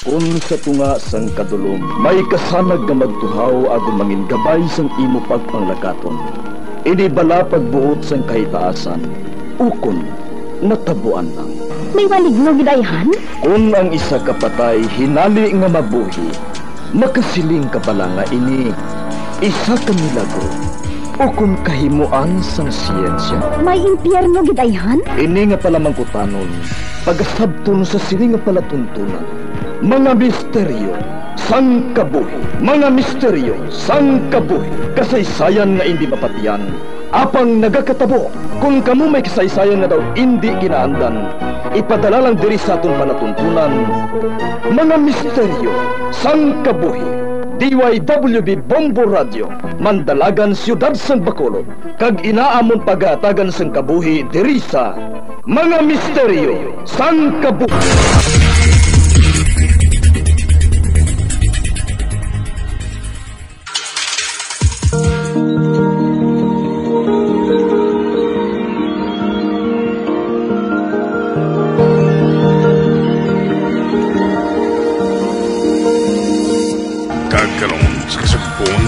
Kung sa tunga sang kadulom, may kasanag nga magtuhaw agon mangin gabay sang imo pagpanglakaton. Ini bala pagbuot sang kahitaasan, ukon natabuan lang. May maligno gidayhan? Kung ang isa kapatay hinali nga mabuhi, makasiling ka pala nga ini isa ka milagro o kung kahimuan sang siyensya. May impyerno gidayhan? Ini nga pala mangkutanon, pagasabton sa sili nga palatuntunan. Mga misteryo sang kabuhi, mga misteryo sang kabuhi, kasaysayan nga hindi mapatiyan, apang nagakatabo. Kung kamo may kasaysayan nga daw hindi ginaandan, ipadala lang diri sa atong palatuntunan. Mga misteryo sang kabuhi, DYWB Bombo Radio, Mandalagan, Siyudad sang Bacolod, kag inaamon pagatagan sang kabuhi diri sa Mga Misteryo sang Kabuhi.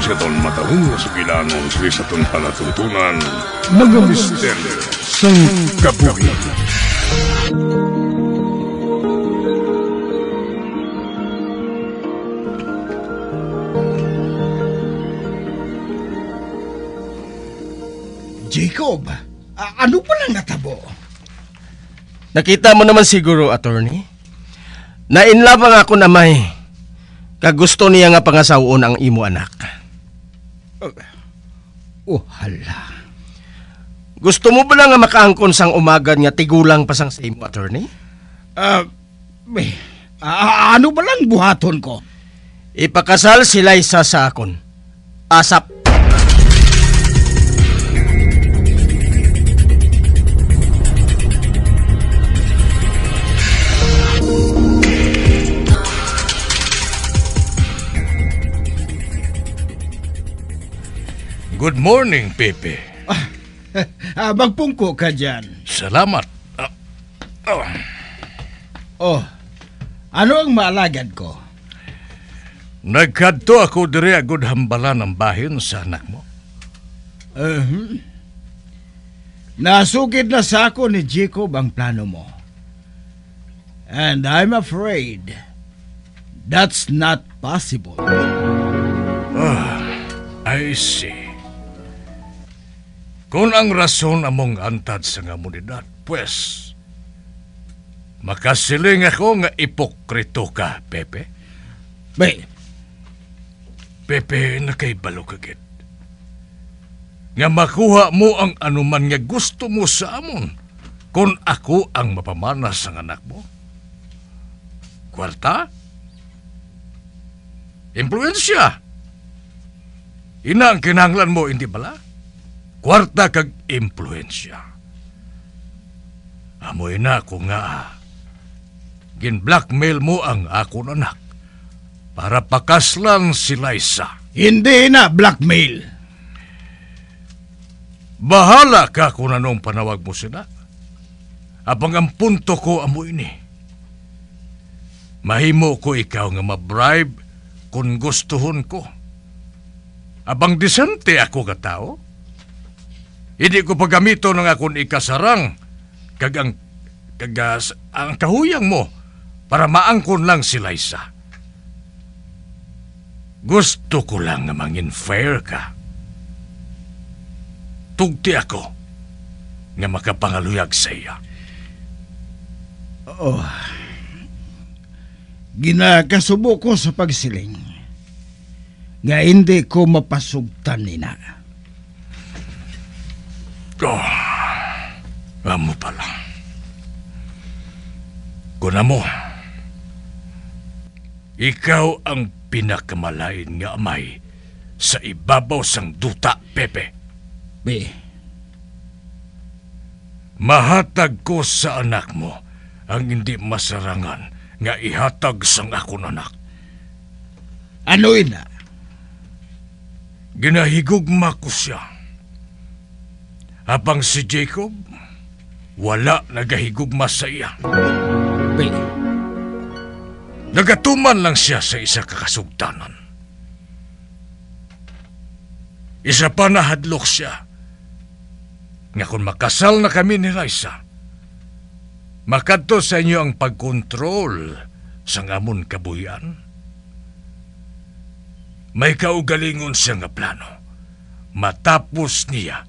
Sa taon matahong sa bilanon sa taon palatuntunan, Mga Misteryo sang Kabuhi. Jacob, ano pala natabo? Nakita mo naman siguro, attorney. Nainlove nga ako na may kagusto niya nga pangasawon ang imo anak. Oh, hala. Gusto mo ba lang nga makaangkon sang umagan nga tigulang pa sang sa imo, attorney? Ano ba lang buhaton ko? Ipakasal si Liza sa akon. Asap. Good morning, Pepe. Magpungko ka dyan. Salamat. Oh, ano ang maalagad ko? Nagkadto ako diri agud hambalan ng bahin sa anak mo. Nasugid na sa ako ni Jacob ang plano mo. And I'm afraid that's not possible. I see. Kung ang rason among antad sa ngamunidad, pues, makasiling ako nga ipokrito ka, Pepe. Pepe, nakaibalo kagid. Nga makuha mo ang anuman nga gusto mo sa amon kung ako ang mapamana sa anak mo. Kwarta? Impluensya? Ina ang kinahanglan mo, hindi bala? Kwarta kag impluensya. Amoy na ko nga gin-blackmail mo ang akong anak para pakaslan si Liza. Hindi na blackmail. Bahala ka kung anong panawag mo sila. Abang ang punto ko amo ini. Mahimo ko ikaw nga ma-bribe kung gustuhon ko. Abang disente ako ka tao. Hindi ko pagamito ng akong ikasarang kag ang kahuyang mo para maangkon lang si Liza. Gusto ko lang na mangin fair ka. Tugti ako nga makapangaluyag sa iya. Ginakasubo ko sa pagsiling nga hindi ko mapasugtan nina. Amo pala. Kuna mo, ikaw ang pinakamalain nga amay sa ibabaw sang duta, Pepe. Mahatag ko sa anak mo ang hindi masarangan nga ihatag sang akong anak. Ano ina? Ginahigugma ko siya. Habang si Jacob, wala nagahigugma sa iya. Nagatuman lang siya sa isa kakasugtanan. Isa pa nahadlok siya nga kung makasal na kami ni Liza, makadto sa inyo ang pagkontrol sa ngamon kabuhian. May kaugalingon siya nga plano matapos niya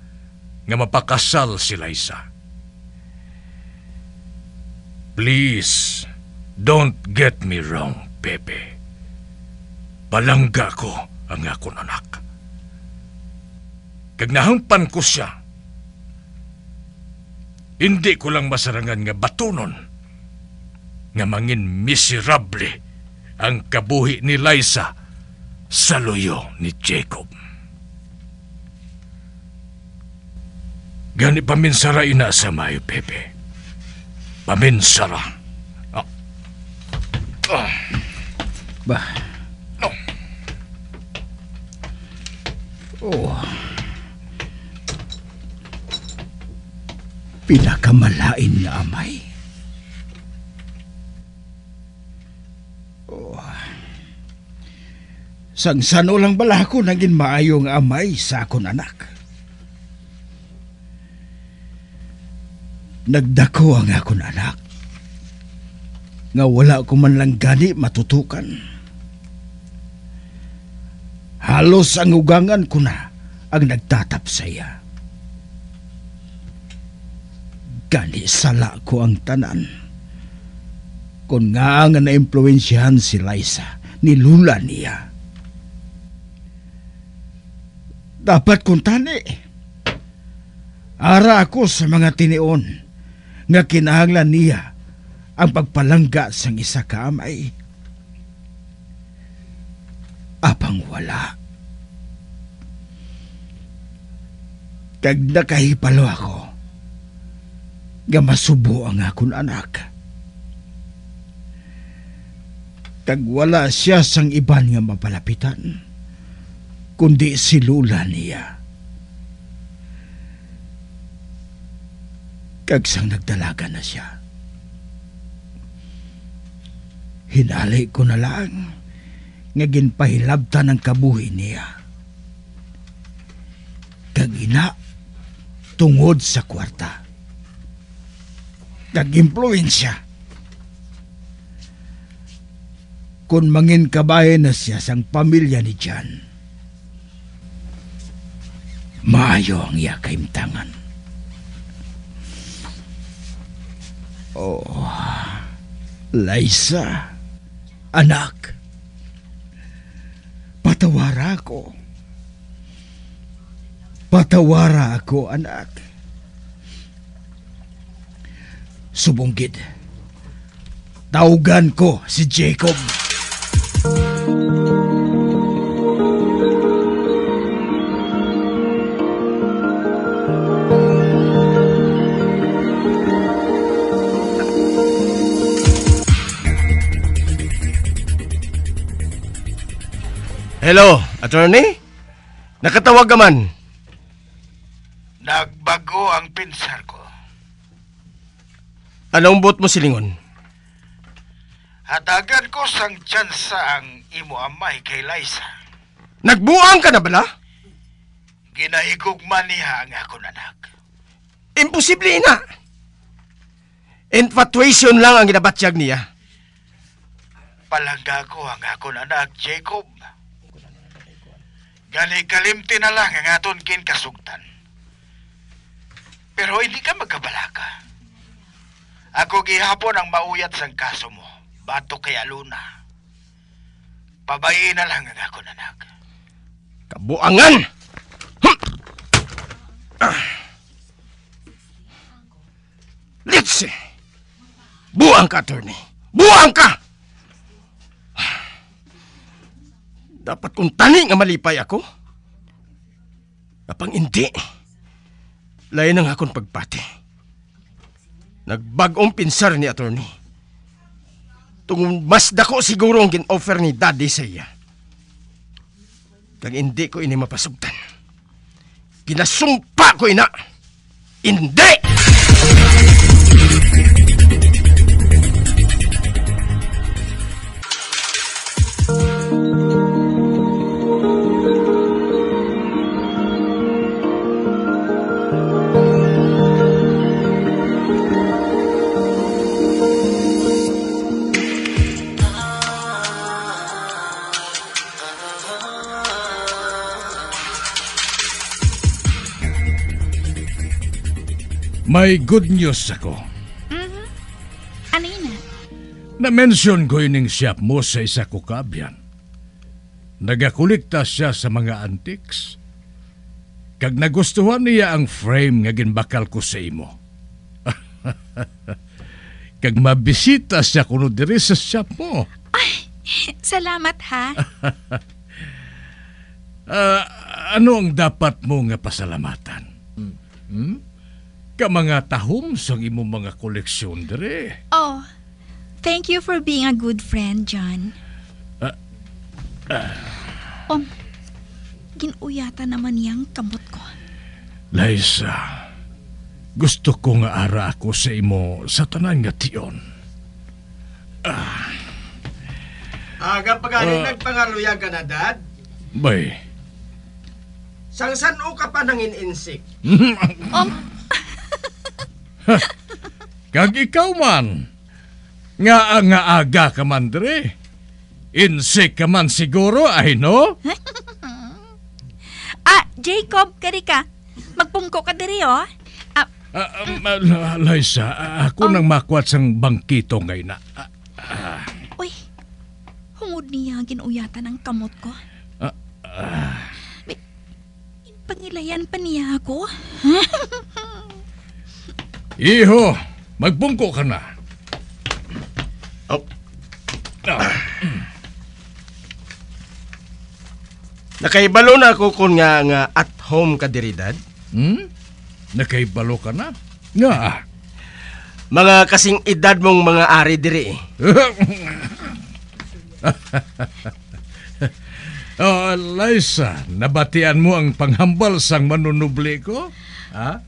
nga mapakasal si Liza. Please, don't get me wrong, Pepe. Palangga ko ang akong anak. Kag nahangpan ko siya, hindi ko lang masarangan nga batunon nga mangin miserable ang kabuhi ni Liza sa luyo ni Jacob. Gani paminsara ina sa mayo, Pepe. Paminsara. Bah. Oh. Pinakamalain na amay. Oh. Sangsano lang bala ako naging maayong amay sa akong anak. Nagdako ang akong anak nga wala ko man lang gani matutukan. Halos ang ugangan ko na ang nagtatap sa iya. Gani sala ko ang tanan. Kung nga na-impluensyahan si Liza, nilula niya. Dapat kong tani. Ara ako sa mga tinion nga kinahanglan niya ang pagpalangga sang isa ka amay. Apang wala. Kag nakahipalo ako nga masubo ang akong anak. Kag wala siya sang iban nga mapalapitan, kundi si lula niya. Kag sang nagdalaga na siya, hinali ko na lang nga ginpahilabtan ang kabuhi niya. Kag ina tungod sa kwarta. Nag-impluensya. Kung mangin kabahe na siya sang pamilya ni John, maayo ang iya kaimtangan. Oh, Liza, anak, patawara ako. Patawara ako, anak. Subunggid, taugan ko si Jacob. Hello, attorney? Nakatawag ka man. Nagbago ang pinsar ko. Anong buot mo, silingon? Hatagan ko sang tsansa ang imo amay kay Liza. Nagbuang ka na bala? Ginahigugman niya ang akong anak. Imposible, ina. Infatuation lang ang ginabatyag niya. Palangga ko ang akong anak, Jacob. Gani kalimti na lang ang aton kinkasugtan. Pero hindi ka magkabalaka. Ako gihapon ang mauyat sang kaso mo. Bato kay Aluna. Pabayin na lang ang akong anak. Kabuangan! Litsi! Buang ka, attorney. Buang ka! Dapat kong tani nga malipay ako. Kapang hindi, lain ang akong pagpati. Nagbagong pinsar ni attorney. Tungon mas dako siguro ang gin-offer ni daddy sa iya. Kag hindi ko ini mapasugtan. Kinasumpa ko ina. Hindi! May good news ako. Ano yun na? Na-mention ko ining shop mo sa isa ko kaabyan. Nagakulikta siya sa mga antiques. Kag nagustuhan niya ang frame nga ginbakal ko sa imo. Kag mabisita siya kuno diri sa shop mo. Ay, salamat ha. Ano ang dapat mo nga pasalamatan? Ka mga tahom sang imong mga koleksyon diri. Oh, thank you for being a good friend, John. Ginuyata naman niyang kamot ko. Liza, gusto ko nga ara ako sa imo sa tanan nga tiyon. Aga pagaling nagpangaluya ka na, Dad? Bay. Sangsan o ka pa nang ininsik? Kag ikaw man, nga aga ka man dre. Insik ka man siguro, ay no? Jacob, kari ka. Magpungko ka diri, oh. Liza, ako nang makwat sang bangkito ngayon na. Uy, hungod niya ginuyata ng kamot ko. Pangilayan pa niya ako. Iho, magpungko ka na. Nakaibalo na ako kung nga at home ka diri, Dad. Nakaibalo ka na? Nga. Mga kasing edad mong mga ari diri. Liza, nabatian mo ang panghambal sang manunubli ko? Ha?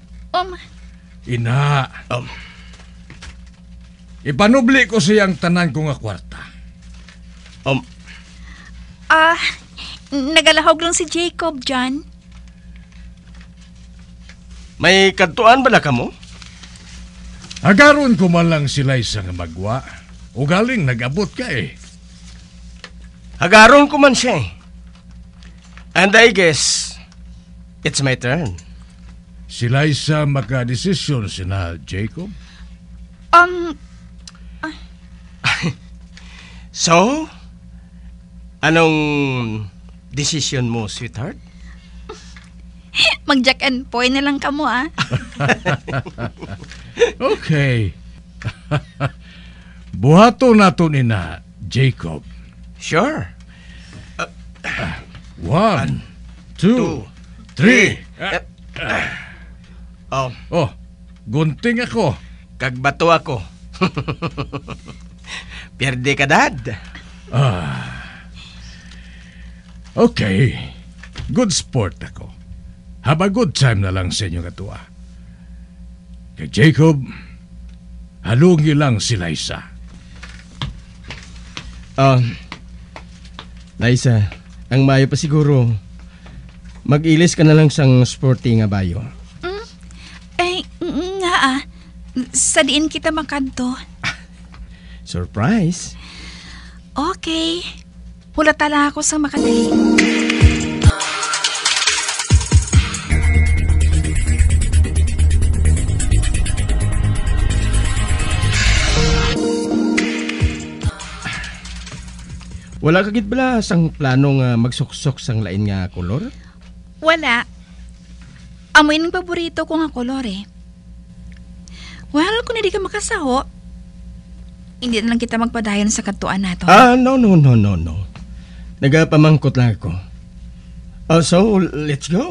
Ina. Ipanubli ko siyang tanan ko nga kwarta. Nagalahog lang si Jacob, John. May kadtuan bala ka mo? Agaron ko man lang si Liza nga magwa. Ugaling nag-abot ka eh. Hagaron ko man siya eh. And I guess, it's my turn. Si Liza makadesisyon sina Jacob? So, anong decision mo, sweetheart? Mag-jack and poy na lang ka mo, ah. Okay. Buhato nato ni na, Jacob. Sure. 1, 2, 3. Gunting ako. Kagbato ako. Pierde ka, Dad. Okay. Good sport ako. Have a good time na lang sa inyo katuwa. Kay Jacob, halungi lang si Liza. Liza, ang mayo pa siguro, mag-ilis ka na lang sang sporty nga bayo. Sa diin kita makadto. Surprise. Okay. Hula tala ako sa makadali. Wala kagit bala sang plano nga magsuksok sang lain nga kolor? Wala. Amoy ng paborito ko nga kolor eh. Well, kung hindi ka makasaho, hindi na lang kita magpadayon sa katuan nato. No. Nagapamangkot lang ako. So, let's go.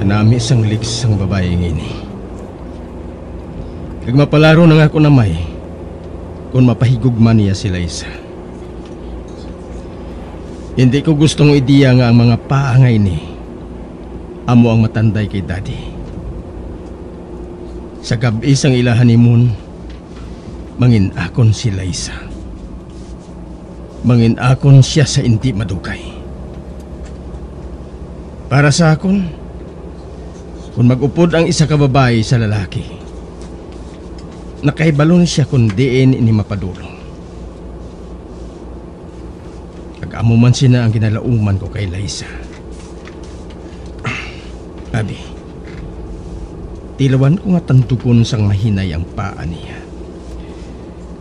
Kanami sang liks ang babaeng ini. Kag mapalaro na nga ako na may kung mapahigugman niya si Liza. Hindi ko gustong ideya nga ang mga paangay ni amo ang matanday kay Daddy. Sa gabi sang ila honeymoon, mangin-akon si Liza. Mangin-akon siya sa hindi madugay. Para sa akon, Kung mag-upod ang isa ka babae sa lalaki, nakahibalo na siya kung diin ini mapadulong. Amo man sina ang ginalauman ko kay Liza. Abi, tilawan ko nga tantukon sang mahinay ang paa niya.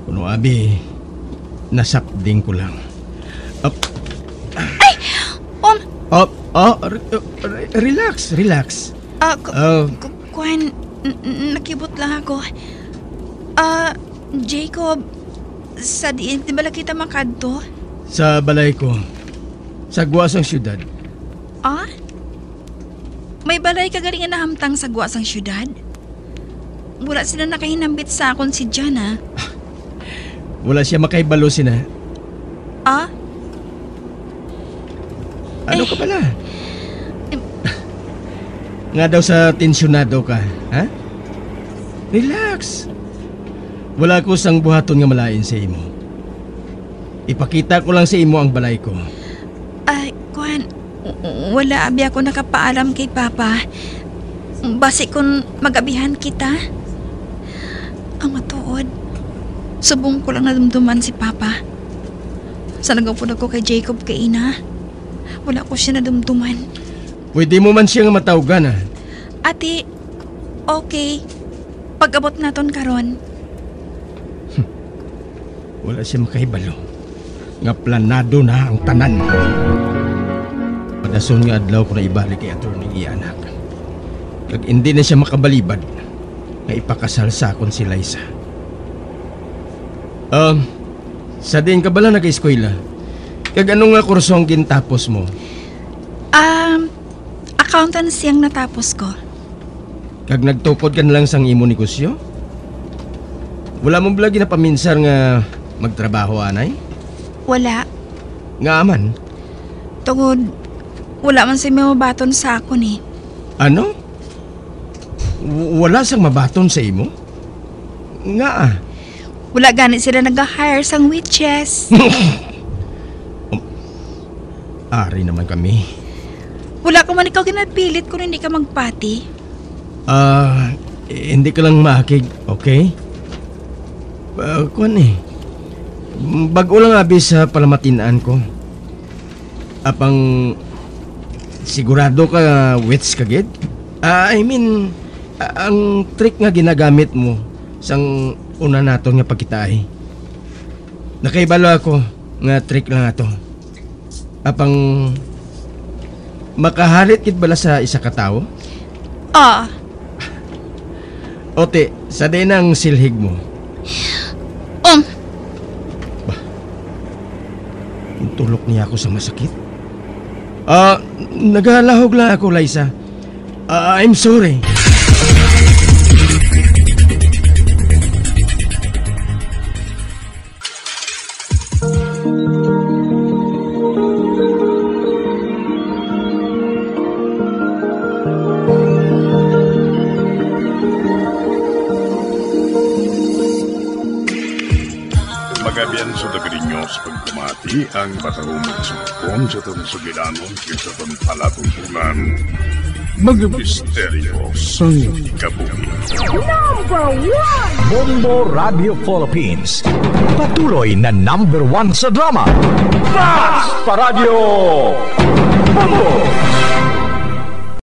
Kuno abi, nasapding ko lang. Ay! Relax. Kuan, nakibot lang ako. Jacob, sa diin, di ba lang kita makadto? Sa balay ko, sa guwasang syudad. Ah? May balay ka galing na hamtang sa guwasang syudad? Wala sila nakahinambit sa akon si Jana. Wala siya makaibalo sina. Ah? Ano ka pala? Nga daw sa tensyonado ka, ha? Relax. Wala ko sang buhaton nga malain sa imo. Ipakita ko lang sa imo ang balay ko. Ay, Kuan, wala abi ako nakapaalam kay Papa. Basi kung magabihan kita. Ang matuod, subong ko lang nadumduman si Papa. Sa nagapod ako kay Jacob kay Ina, wala ko siya nadumduman. Pwede mo man siyang matawgan, ha? Ate, okay. Pag-abot naton karon. Wala siya makahibalo. Nga planado na ang tanan. Padason nga adlaw ko na ibalik kay Atty. Ianak. Kag hindi na siya makabalibad nga ipakasal sa akon si Liza. Sa din ka bala nag-eskwela? Kag ano nga kurso ang gintapos mo? Accountancy ang natapos ko. Kag nagtukod ka na lang sang imo negosyo? Wala mo blagi na paminsar nga magtrabaho, anay? Wala. Nga man? Tungod, wala man si may mabaton sa akon eh. Ano? Wala sang mabaton sa imo? Nga Wala ganit sila nag-hire sang witches. Ari naman kami. Wala ko man ikaw ginapilit kung hindi ka magpati. Hindi ka lang makig, okay? Kuan eh. Bago lang abi sa palamatinaan ko. Apang sigurado ka wits kagid? I mean, ang trick nga ginagamit mo sang una nato nga pagkitaay. Nakaibalo ako nga trick lang ato. Apang makahalit kit bala sa isa ka tawo? Ote, sa din ang silhig mo. Tulok niya ako sa masakit. Naghalahog lang ako, Liza. I'm sorry. Magabian sa dagrinyo sa pagkumati ang batahumong sumukon sa itong sugilanon sa itong palatuntunan. Mga misteryo sa kabuhi. Bombo Radio Philippines. Patuloy na #1 sa drama. Fast pa Radio! Bombo!